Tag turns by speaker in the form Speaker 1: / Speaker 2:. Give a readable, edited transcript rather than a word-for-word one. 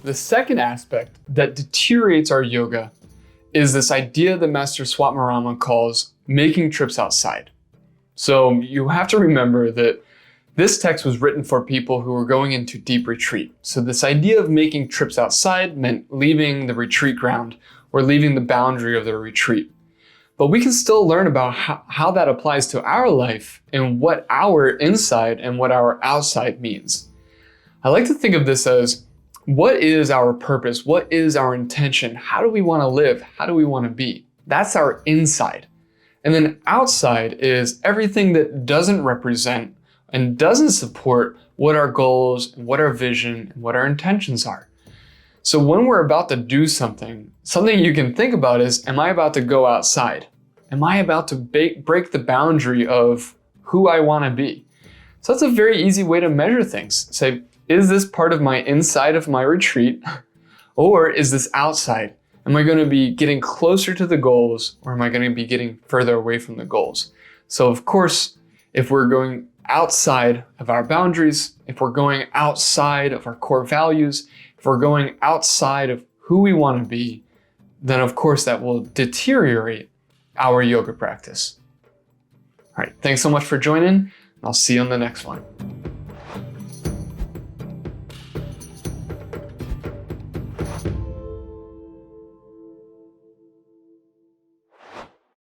Speaker 1: The second aspect that deteriorates our yoga is this idea that Master Swatmarama calls making trips outside. So you have to remember that this text was written for people who were going into deep retreat. So this idea of making trips outside meant leaving the retreat ground or leaving the boundary of the retreat. But we can still learn about how that applies to our life and what our inside and what our outside means. I like to think of this as, what is our purpose? What is our intention? How do we want to live? How do we want to be? That's our inside. And then outside is everything that doesn't represent and doesn't support what our goals and what our vision and what our intentions are. So when we're about to do something you can think about is, am I about to go outside? Am I about to break the boundary of who I want to be? So that's a very easy way to measure things. Say, is this part of my inside of my retreat, or is this outside? Am I going to be getting closer to the goals, or am I going to be getting further away from the goals? So of course, if we're going outside of our boundaries, if we're going outside of our core values, if we're going outside of who we want to be, then of course that will deteriorate our yoga practice. All right, thanks so much for joining. I'll see you on the next one.